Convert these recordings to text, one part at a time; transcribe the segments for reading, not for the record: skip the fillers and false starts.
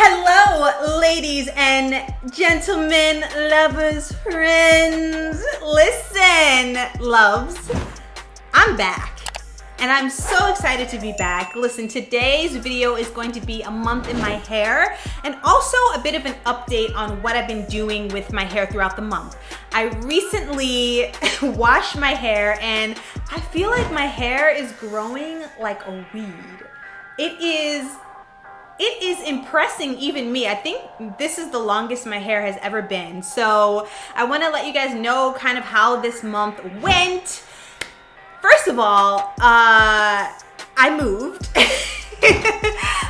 Hello, ladies and gentlemen, lovers, friends. Listen, loves, I'm back. And I'm so excited to be back. Listen, today's video is going to be a month in my hair and also a bit of an update on what I've been doing with my hair throughout the month. I recently washed my hair and I feel like my hair is growing like a weed. It is impressing even me. I think this is the longest my hair has ever been. So I want to let you guys know kind of how this month went. First of all, I moved.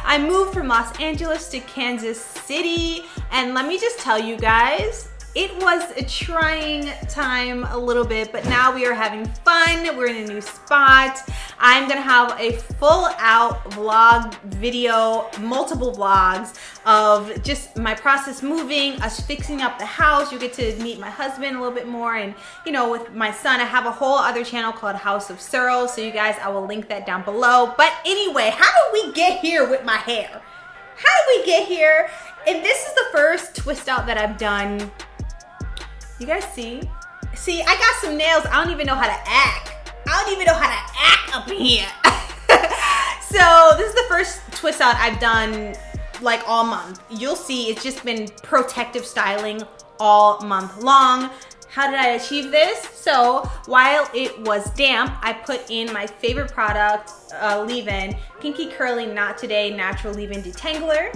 I moved from Los Angeles to Kansas City, and let me just tell you guys, it was a trying time a little bit, but now we are having fun. We're in a new spot. I'm gonna have a full out vlog video, multiple vlogs of just my process moving, us fixing up the house. You get to meet my husband a little bit more, and you know, with my son, I have a whole other channel called House of Searle. So you guys, I will link that down below. But anyway, how did we get here with my hair? How did we get here? And this is the first twist out that I've done. You guys see? See, I got some nails. I don't even know how to act. I don't even know how to act up in here. So this is the first twist out I've done like all month. You'll see it's just been protective styling all month long. How did I achieve this? So while it was damp, I put in my favorite product, leave-in, Pinky Curly Not Today Natural Leave-In Detangler.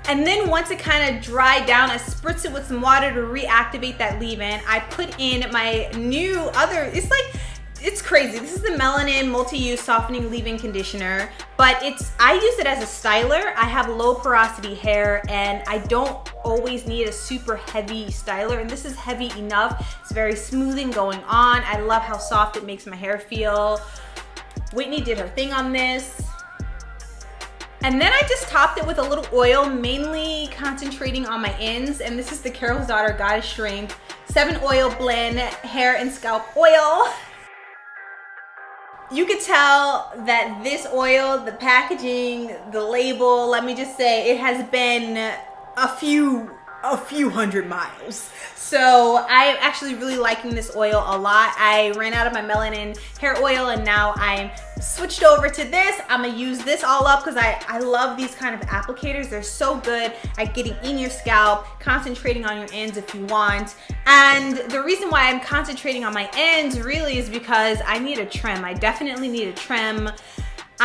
And then once it kind of dried down, I spritzed it with some water to reactivate that leave-in. I put in my new other, it's crazy. This is the Melanin Multi-Use Softening Leave-In Conditioner, but I use it as a styler. I have low porosity hair and I don't always need a super heavy styler, and this is heavy enough. It's very smoothing going on. I love how soft it makes my hair feel. Whitney did her thing on this. And then I just topped it with a little oil, mainly concentrating on my ends. And this is the Carol's Daughter Goddess Strength 7-oil blend hair and scalp oil. You could tell that this oil, the packaging, the label, let me just say, it has been a few hundred miles. So I'm actually really liking this oil a lot. I ran out of my melanin hair oil and now I'm switched over to this. I'm gonna use this all up because I love these kind of applicators. They're so good at getting in your scalp, concentrating on your ends if you want. And the reason why I'm concentrating on my ends really is because I need a trim. I definitely need a trim.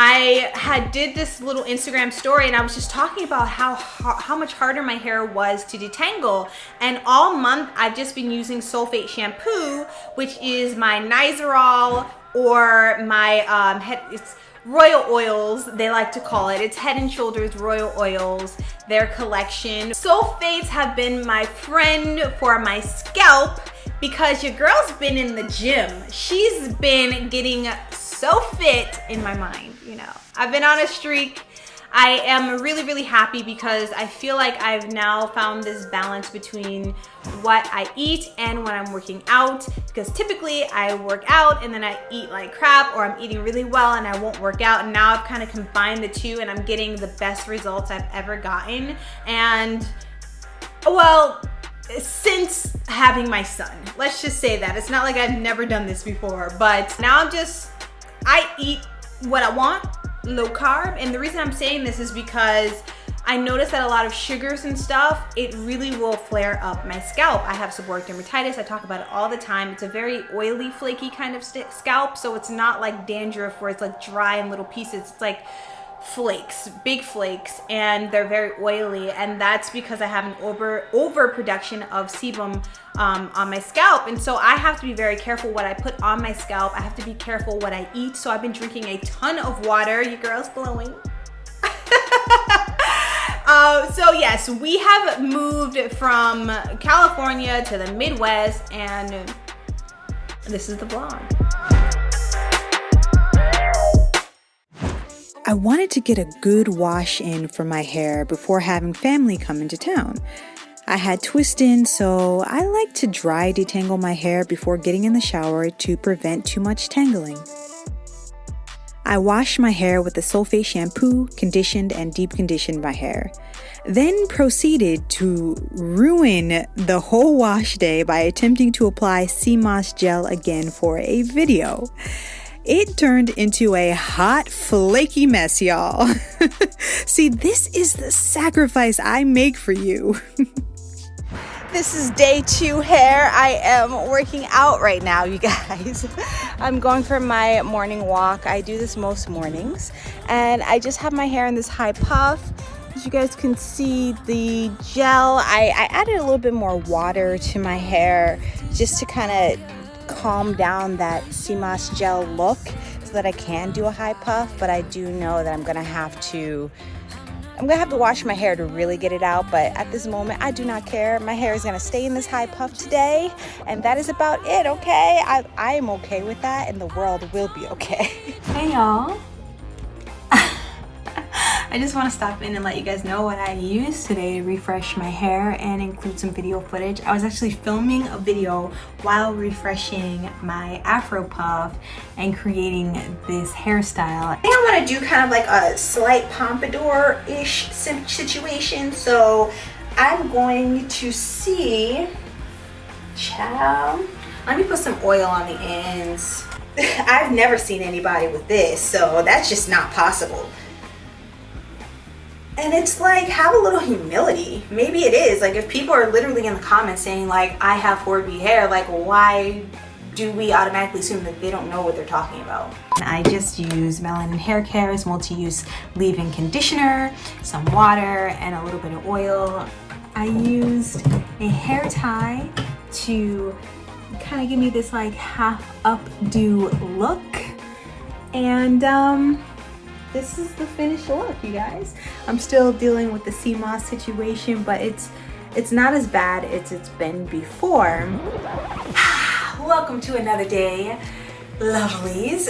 I did this little Instagram story and I was just talking about how much harder my hair was to detangle, and all month I've just been using sulfate shampoo, which is my Nizoral or my it's Royal Oils, they like to call it. It's Head & Shoulders Royal Oils, their collection. Sulfates have been my friend for my scalp because your girl's been in the gym. She's been getting so fit in my mind, you know. I've been on a streak. I am really, really happy because I feel like I've now found this balance between what I eat and when I'm working out, because typically I work out and then I eat like crap, or I'm eating really well and I won't work out, and now I've kind of combined the two and I'm getting the best results I've ever gotten. And well, since having my son, let's just say that. It's not like I've never done this before, but now I eat what I want, low carb. And the reason I'm saying this is because I noticed that a lot of sugars and stuff, it really will flare up my scalp. I have seborrheic dermatitis. I talk about it all the time. It's a very oily, flaky kind of scalp. So it's not like dandruff where it's like dry in little pieces. It's like flakes, big flakes, and they're very oily, and that's because I have an overproduction of sebum on my scalp. And so I have to be very careful what I put on my scalp. I have to be careful what I eat. So I've been drinking a ton of water. Your girl's glowing. So yes, we have moved from California to the Midwest, and this is the vlog. I wanted to get a good wash in for my hair before having family come into town. I had twist in, so I like to dry detangle my hair before getting in the shower to prevent too much tangling. I washed my hair with a sulfate shampoo, conditioned and deep conditioned my hair. Then proceeded to ruin the whole wash day by attempting to apply sea moss gel again for a video. It turned into a hot, flaky mess, y'all. See, this is the sacrifice I make for you. This is day 2 hair. I am working out right now, you guys. I'm going for my morning walk. I do this most mornings. And I just have my hair in this high puff. As you guys can see, the gel, I added a little bit more water to my hair just to kind of calm down that sea moss gel look so that I can do a high puff. But I do know that I'm gonna have to wash my hair to really get it out, but at this moment I do not care. My hair is gonna stay in this high puff today, and that is about it, okay? I am okay with that, and the world will be okay. Hey y'all. I just want to stop in and let you guys know what I used today to refresh my hair and include some video footage. I was actually filming a video while refreshing my afro puff and creating this hairstyle. I think I want to do kind of like a slight pompadour-ish situation. So I'm going to see, child, let me put some oil on the ends. I've never seen anybody with this, so that's just not possible. And it's like, have a little humility. Maybe it is. Like, if people are literally in the comments saying like, I have 4B hair, like why do we automatically assume that they don't know what they're talking about? I just use Melanin Haircare's multi-use leave-in conditioner, some water, and a little bit of oil. I used a hair tie to kind of give me this like half updo look. And this is the finished look, you guys. I'm still dealing with the sea moss situation, but it's not as bad as it's been before. Welcome to another day, lovelies.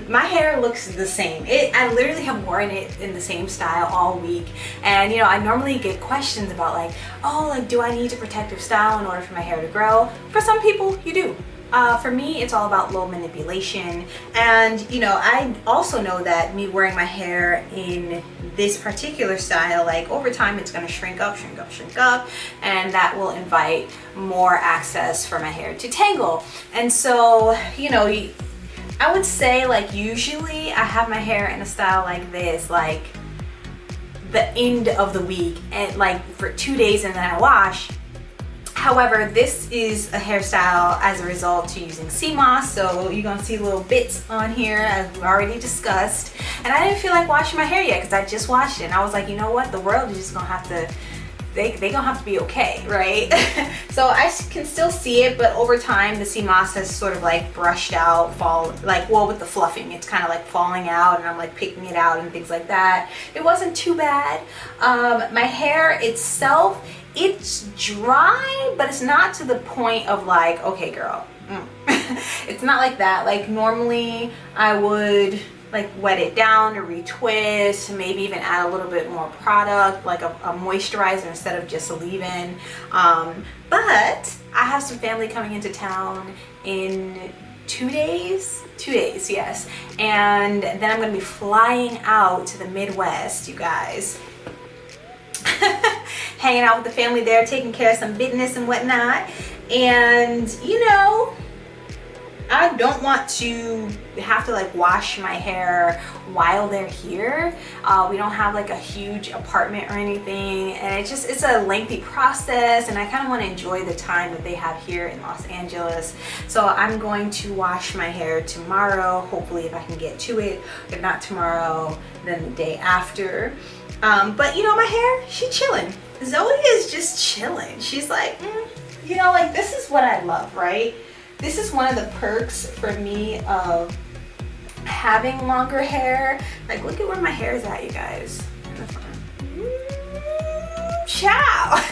My hair looks the same. I literally have worn it in the same style all week. And you know, I normally get questions about like, oh, like do I need a protective style in order for my hair to grow? For some people, you do. For me, it's all about low manipulation. And you know, I also know that me wearing my hair in this particular style, like over time it's going to shrink up, and that will invite more access for my hair to tangle. And so, you know, I would say like usually I have my hair in a style like this, like the end of the week, and like for 2 days, and then I wash. However, this is a hairstyle as a result to using sea moss, so you're gonna see little bits on here as we already discussed. And I didn't feel like washing my hair yet because I just washed it, and I was like, you know what, the world is just gonna have to, they gonna have to be okay, right? So I can still see it, but over time the sea moss has sort of like brushed out, well, with the fluffing, it's kind of like falling out, and I'm like picking it out and things like that. It wasn't too bad. My hair itself, it's dry, but it's not to the point of like, okay girl, it's not like that. Like normally I would like wet it down or retwist, maybe even add a little bit more product, like a moisturizer instead of just a leave-in. But I have some family coming into town in 2 days, yes. And then I'm gonna be flying out to the Midwest, you guys. Hanging out with the family there, taking care of some business and whatnot. And you know, I don't want to have to like wash my hair while they're here. We don't have like a huge apartment or anything, and it's a lengthy process, and I kind of want to enjoy the time that they have here in Los Angeles. So I'm going to wash my hair tomorrow, hopefully, if I can get to it. If not tomorrow, then the day after. But you know, my hair, she chilling. Zoe is just chilling. She's like, you know, like this is what I love, right? This is one of the perks for me of having longer hair. Like, look at where my hair is at, you guys. In the front. Ciao.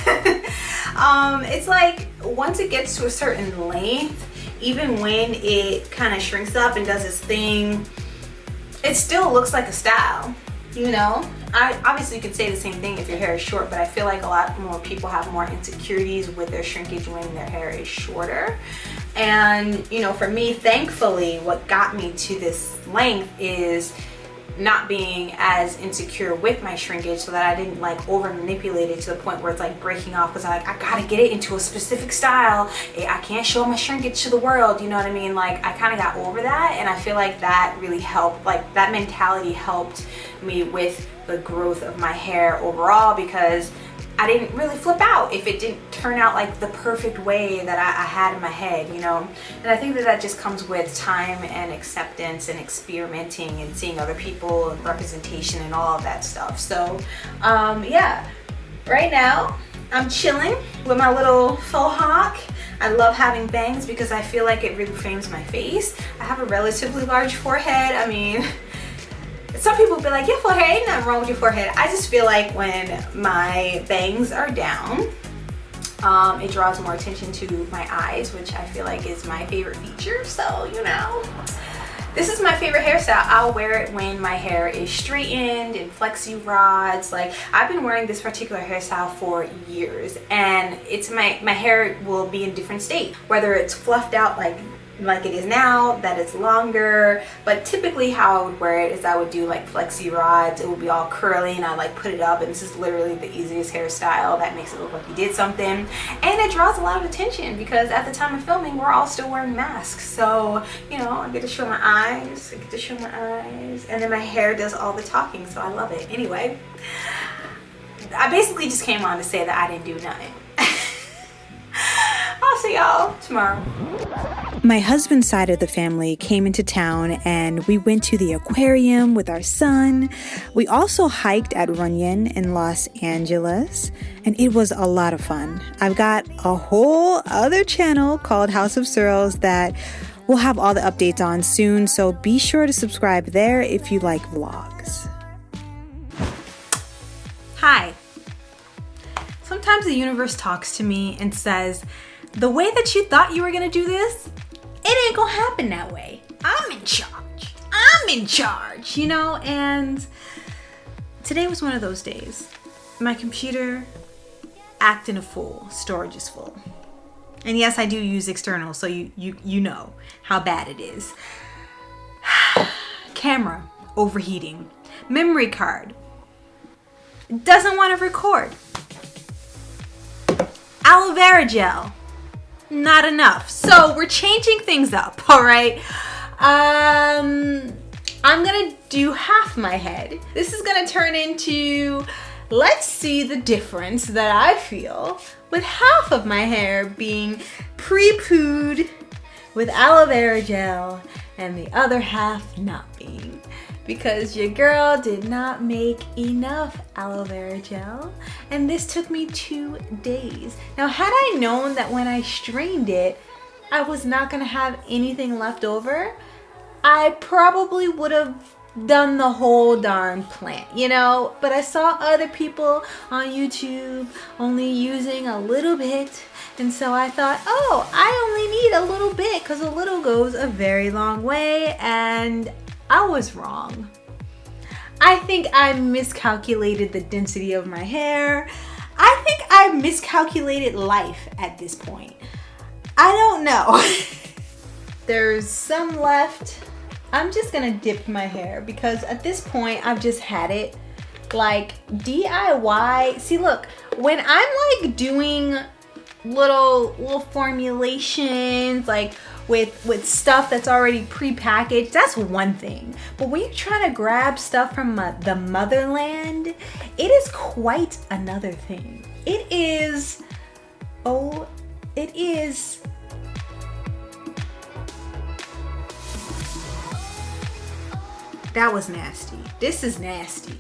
It's like once it gets to a certain length, even when it kind of shrinks up and does its thing, it still looks like a style, you know? Obviously you could say the same thing if your hair is short, but I feel like a lot more people have more insecurities with their shrinkage when their hair is shorter. And you know, for me, thankfully, what got me to this length is not being as insecure with my shrinkage, so that I didn't like over manipulate it to the point where it's like breaking off, because I gotta get it into a specific style. I can't show my shrinkage to the world, you know what I mean? Like, I kind of got over that, and I feel like that really helped. Like, that mentality helped me with the growth of my hair overall, because I didn't really flip out if it didn't turn out like the perfect way that I had in my head, you know. And I think that that just comes with time and acceptance and experimenting and seeing other people and representation and all of that stuff. So yeah, right now I'm chilling with my little faux hawk. I love having bangs because I feel like it really frames my face. I have a relatively large forehead. I mean, some people be like, your forehead, ain't nothing wrong with your forehead. I just feel like when my bangs are down, it draws more attention to my eyes, which I feel like is my favorite feature. So, you know, this is my favorite hairstyle. I'll wear it when my hair is straightened and flexi rods. Like, I've been wearing this particular hairstyle for years, and it's my hair will be in different state, whether it's fluffed out like it is now, that it's longer. But typically how I would wear it is I would do like flexi rods. It would be all curly, and I like put it up, and this is literally the easiest hairstyle that makes it look like you did something. And it draws a lot of attention because at the time of filming, we're all still wearing masks. So, you know, I get to show my eyes, and then my hair does all the talking, so I love it. Anyway, I basically just came on to say that I didn't do nothing. I'll see y'all tomorrow. My husband's side of the family came into town, and we went to the aquarium with our son. We also hiked at Runyon in Los Angeles, and it was a lot of fun. I've got a whole other channel called House of Searles that we'll have all the updates on soon, so be sure to subscribe there if you like vlogs. Hi. Sometimes the universe talks to me and says, the way that you thought you were gonna do this, it ain't gonna happen that way. I'm in charge. I'm in charge, you know? And today was one of those days. My computer acting a fool. Storage is full. And yes, I do use external, so you know how bad it is. Camera overheating. Memory card doesn't want to record. Aloe vera gel, not enough. So we're changing things up, all right? I'm gonna do half my head. This is gonna turn into, let's see the difference that I feel with half of my hair being pre-pooed with aloe vera gel and the other half not being. Because your girl did not make enough aloe vera gel, and this took me 2 days. Now, had I known that when I strained it, I was not gonna have anything left over, I probably would have done the whole darn plant, you know? But I saw other people on YouTube only using a little bit, and so I thought, oh, I only need a little bit, because a little goes a very long way, and I was wrong. I think I miscalculated the density of my hair. I think I miscalculated life at this point. I don't know. There's some left. I'm just gonna dip my hair because at this point I've just had it like DIY. See, look, when I'm like doing little formulations, like with stuff that's already pre-packaged, that's one thing. But when you're trying to grab stuff from the motherland, it is quite another thing. It is, oh, it is. That was nasty. This is nasty,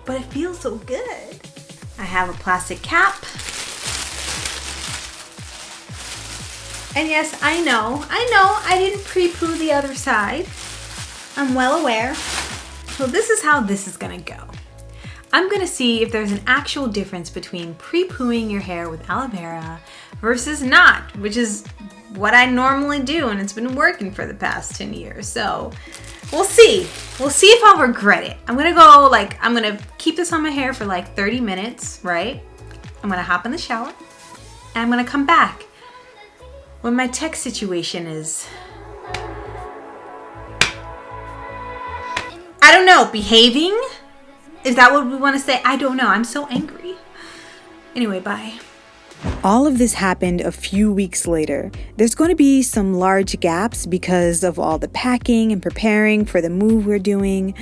but it feels so good. I have a plastic cap. And yes, I know I didn't pre-poo the other side. I'm well aware. So this is how this is gonna go. I'm gonna see if there's an actual difference between pre-pooing your hair with aloe vera versus not, which is what I normally do, and it's been working for the past 10 years. So we'll see. We'll see if I'll regret it. I'm gonna keep this on my hair for like 30 minutes, right? I'm gonna hop in the shower, and I'm gonna come back when my tech situation is, I don't know, behaving? Is that what we want to say? I don't know. I'm so angry. Anyway, bye. All of this happened a few weeks later. There's going to be some large gaps because of all the packing and preparing for the move we're doing.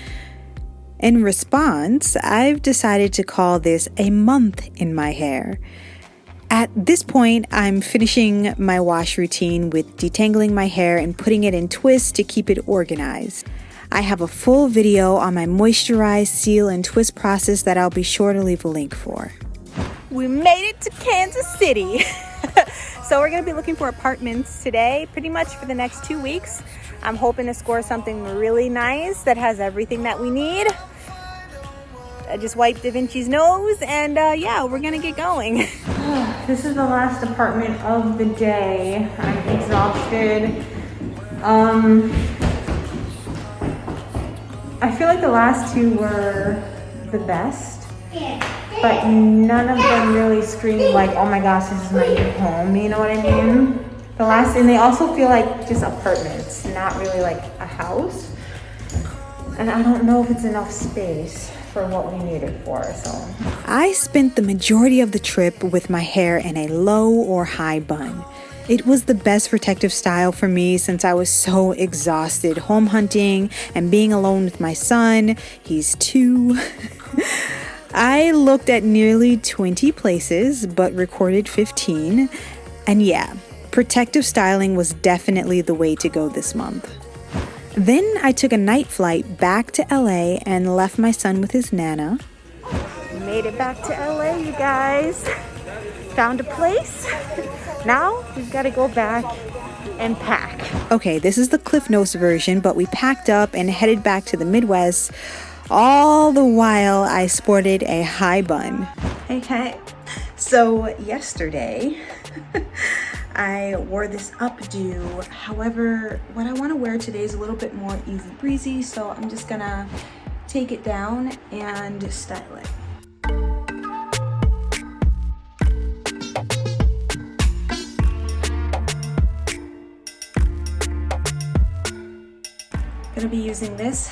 In response, I've decided to call this a month in my hair. At this point, I'm finishing my wash routine with detangling my hair and putting it in twists to keep it organized. I have a full video on my moisturize, seal, and twist process that I'll be sure to leave a link for. We made it to Kansas City. So we're going to be looking for apartments today, pretty much for the next 2 weeks. I'm hoping to score something really nice that has everything that we need. I just wiped Da Vinci's nose and yeah, we're gonna get going. This is the last apartment of the day. I'm exhausted. I feel like the last two were the best, but none of them really screamed like, oh my gosh, this is my new home, you know what I mean? The last, and they also feel like just apartments, not really like a house. And I don't know if it's enough space for what we need it for, so. I spent the majority of the trip with my hair in a low or high bun. It was the best protective style for me since I was so exhausted home hunting and being alone with my son. He's 2. I looked at nearly 20 places, but recorded 15. And yeah, protective styling was definitely the way to go this month. Then I took a night flight back to LA and left my son with his Nana. Made it back to LA, you guys. Found a place. Now we've got to go back and pack. Okay, this is the Cliff Notes version, but we packed up and headed back to the Midwest. All the while I sported a high bun. Okay, so yesterday I wore this updo. However, what I want to wear today is a little bit more easy breezy, so I'm just gonna take it down and style it. Gonna be using this.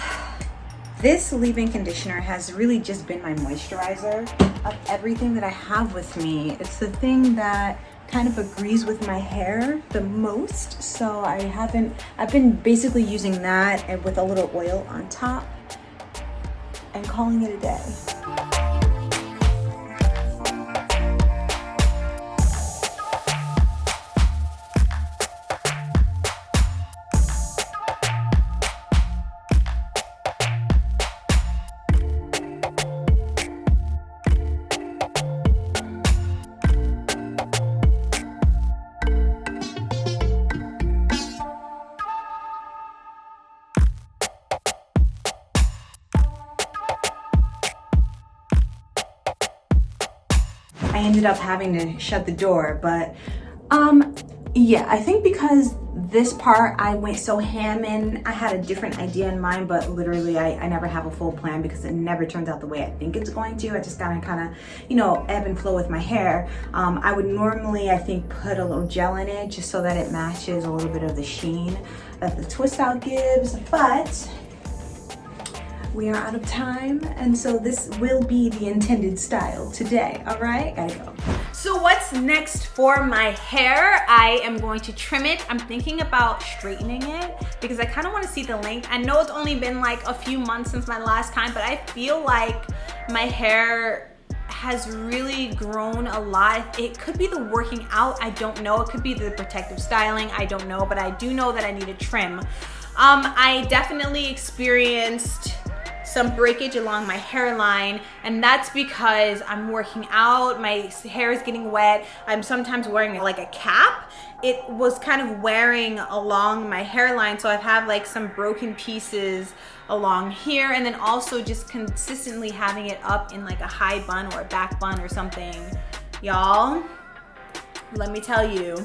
This leave-in conditioner has really just been my moisturizer of everything that I have with me. It's the thing that kind of agrees with my hair the most, so I've been basically using that and with a little oil on top and calling it a day. I ended up having to shut the door, but yeah, I think because this part I went so ham in, I had a different idea in mind, but literally I never have a full plan because it never turns out the way I think it's going to. I just gotta kind of, you know, ebb and flow with my hair. I would normally, I think, put a little gel in it just so that it matches a little bit of the sheen that the twist out gives, but we are out of time, and so this will be the intended style today. All right, gotta go. So what's next for my hair? I am going to trim it. I'm thinking about straightening it because I kind of want to see the length. I know it's only been like a few months since my last time, but I feel like my hair has really grown a lot. It could be the working out, I don't know. It could be the protective styling, I don't know, but I do know that I need a trim. I definitely experienced some breakage along my hairline, and that's because I'm working out, my hair is getting wet, I'm sometimes wearing like a cap. It was kind of wearing along my hairline, so I've had like some broken pieces along here, and then also just consistently having it up in like a high bun or a back bun or something. Y'all, let me tell you,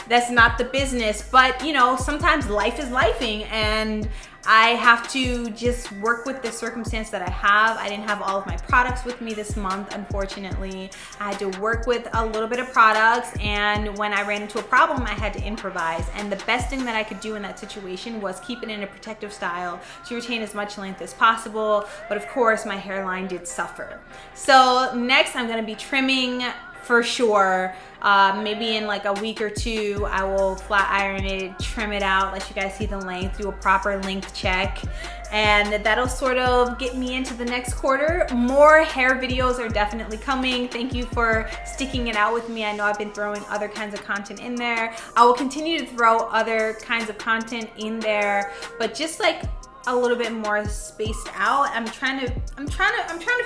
that's not the business. But you know, sometimes life is lifing, and I have to just work with the circumstance that I have. I didn't have all of my products with me this month, unfortunately. I had to work with a little bit of products, and when I ran into a problem, I had to improvise. And the best thing that I could do in that situation was keep it in a protective style to retain as much length as possible. But of course, my hairline did suffer. So next, I'm gonna be trimming for sure. Maybe in like a week or two, I will flat iron it, trim it out, let you guys see the length, do a proper length check, and that'll sort of get me into the next quarter. More hair videos are definitely coming. Thank you for sticking it out with me. I know I've been throwing other kinds of content in there. I will continue to throw other kinds of content in there, but just like a little bit more spaced out. I'm trying to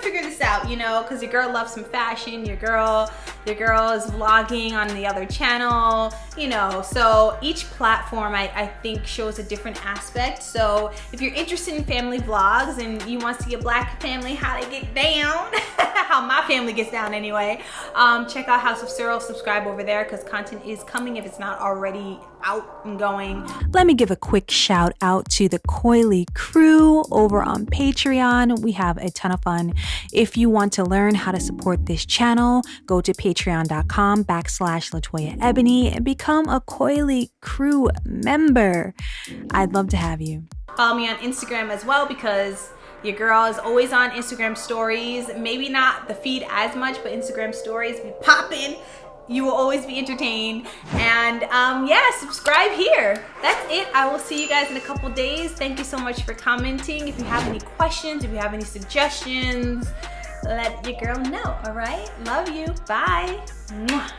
figure this out, you know, because your girl loves some fashion. Your girl is vlogging on the other channel, you know. So each platform I think shows a different aspect. So if you're interested in family vlogs and you want to see a black family how they get down, how my family gets down anyway, check out House of Cyril. Subscribe over there because content is coming if it's not already out and going. Let me give a quick shout out to the Coily crew over on Patreon. We have a ton of fun. If you want to learn how to support this channel, go to patreon.com/Latoya Ebony and become a Coily crew member. I'd love to have you. Follow me on Instagram as well because your girl is always on Instagram stories. Maybe not the feed as much, but Instagram stories be popping. You will always be entertained. And yeah, subscribe here. That's it. I will see you guys in a couple days. Thank you so much for commenting. If you have any questions, if you have any suggestions, let your girl know. All right? Love you. Bye. Mwah.